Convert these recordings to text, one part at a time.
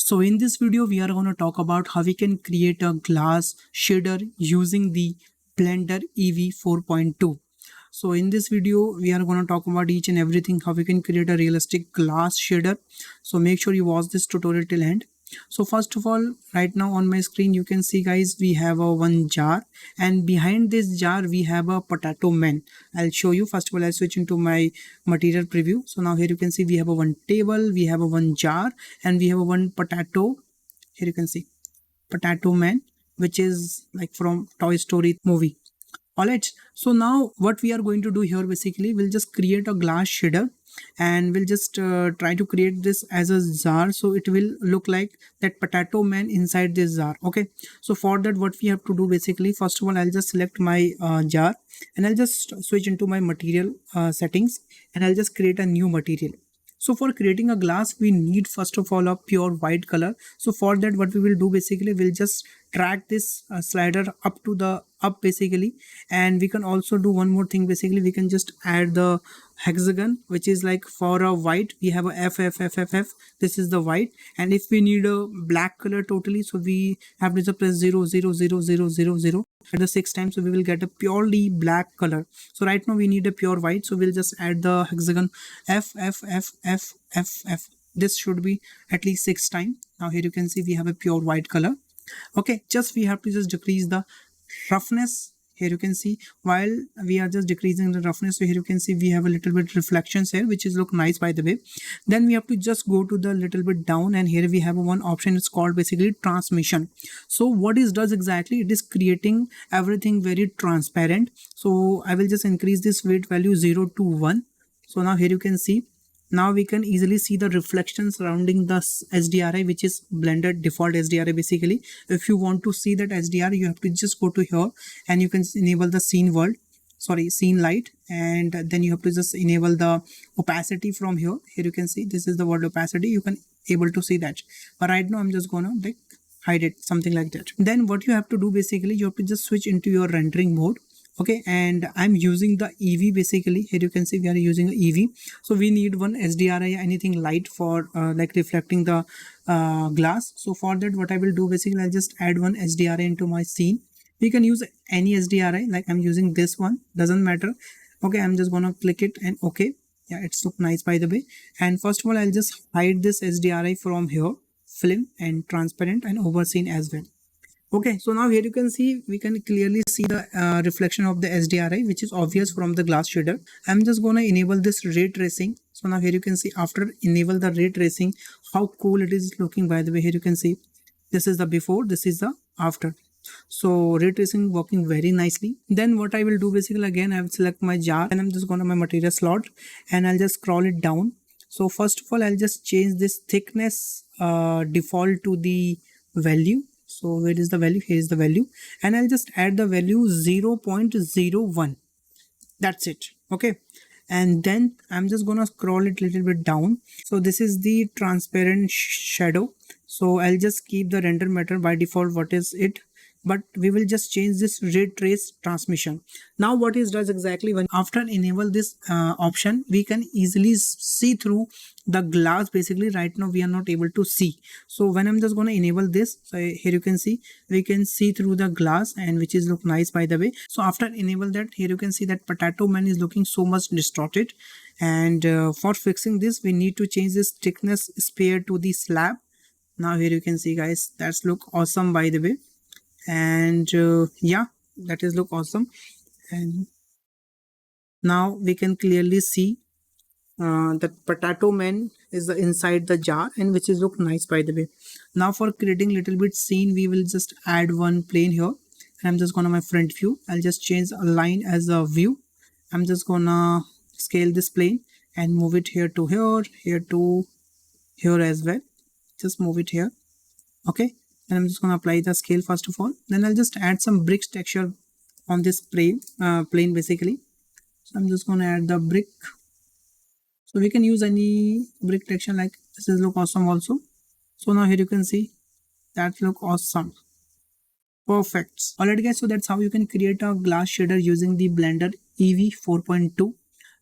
So in this video, we are going to talk about how we can create a glass shader using the Blender EV 4.2. So in this video, we are going to talk about each and everything, how we can create a realistic glass shader. So make sure you watch this tutorial till end. So first of all, right now on my screen, you can see guys, we have a one jar, and behind this jar, we have a potato man. I'll show you. First of all, I'll switch into my material preview. So now here you can see we have a one table, we have a one jar, and we have a one potato. Here you can see potato man, which is like from Toy Story movie. Alright, so now what we are going to do here, basically we'll just create a glass shader, and we'll just try to create this as a jar, so it will look like that potato man inside this jar. Okay, so for that, what we have to do, basically, first of all, I'll just select my jar, and I'll just switch into my material settings, and I'll just create a new material. So for creating a glass, we need first of all a pure white color. So for that, what we will do, basically, we'll just drag this slider up to the up, basically, and we can also do one more thing. Basically, we can just add the hexagon, which is like for a white, we have a F. This is the white, and if we need a black color totally, so we have to just press 0 at the 6 times, so we will get a purely black color. So right now we need a pure white, so we'll just add the hexagon F. This should be at least 6 times. Now here you can see we have a pure white color. Okay, just we have to just decrease the roughness. Here you can see, while we are just decreasing the roughness, so here you can see we have a little bit reflections here, which is look nice, by the way. Then we have to just go to the little bit down, and here we have one option. It's called basically transmission. So what it does exactly, it is creating everything very transparent. So I will just increase this weight value 0 to 1. So now here you can see, now we can easily see the reflection surrounding the HDRI, which is Blender default HDRI. Basically, if you want to see that HDRI, you have to just go to here, and you can enable the scene light, and then you have to just enable the opacity from here. Here you can see this is the word opacity. You can able to see that, but right now I'm just gonna like hide it, something like that. Then what you have to do, basically, you have to just switch into your rendering mode. Okay, and I'm using the EV. Basically, here you can see we are using EV, so we need one HDRI, anything light for like reflecting the glass. So for that, what I will do, basically, I'll just add one HDRI into my scene. We can use any HDRI, like I'm using this one, doesn't matter. Okay, I'm just gonna click it, and okay, yeah, it's look nice, by the way. And first of all, I'll just hide this HDRI from here, film and transparent and overseen as well. Okay, so now here you can see, we can clearly see the reflection of the HDRI, which is obvious from the glass shader. I'm just going to enable this ray tracing. So now here you can see, after enable the ray tracing, how cool it is looking. By the way, here you can see this is the before, this is the after. So ray tracing working very nicely. Then what I will do, basically, again I will select my jar, and I'm just going to my material slot, and I'll just scroll it down. So first of all, I'll just change this thickness default to the value. So where is the value? Here is the value, and I'll just add the value 0.01. That's it. Okay, and then I'm just gonna scroll it a little bit down. So this is the transparent shadow. So I'll just keep the render matter by default. What is it? But we will just change this ray trace transmission. Now what it does exactly, when after enable this option, we can easily see through the glass. Basically, right now we are not able to see. So when I'm just going to enable this, so here you can see we can see through the glass, and which is look nice, by the way. So after enable that, here you can see that potato man is looking so much distorted, and for fixing this, we need to change this thickness sphere to the slab. Now here you can see, guys, that's look awesome, by the way. And yeah, that is look awesome. And now we can clearly see that potato man is inside the jar, and which is look nice, by the way. Now for creating little bit scene, we will just add one plane here, and I'm just gonna my front view. I'll just change a line as a view. I'm just gonna scale this plane and move it here to here to here as well. Just move it here. Okay, and I'm just going to apply the scale first of all. Then I'll just add some bricks texture on this plane basically. So I'm just going to add the brick. So we can use any brick texture, like this is look awesome also. So now here you can see that look awesome. Perfect. Alright guys, so that's how you can create a glass shader using the Blender EV 4.2.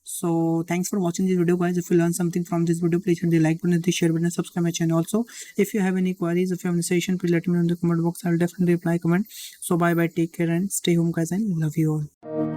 So thanks for watching this video, guys. If you learned something from this video, please hit the like button, the share button, and subscribe my channel. Also, if you have any queries, if you have any suggestion, please let me know in the comment box. I'll definitely reply comment. So bye bye, take care and stay home, guys, and love you all.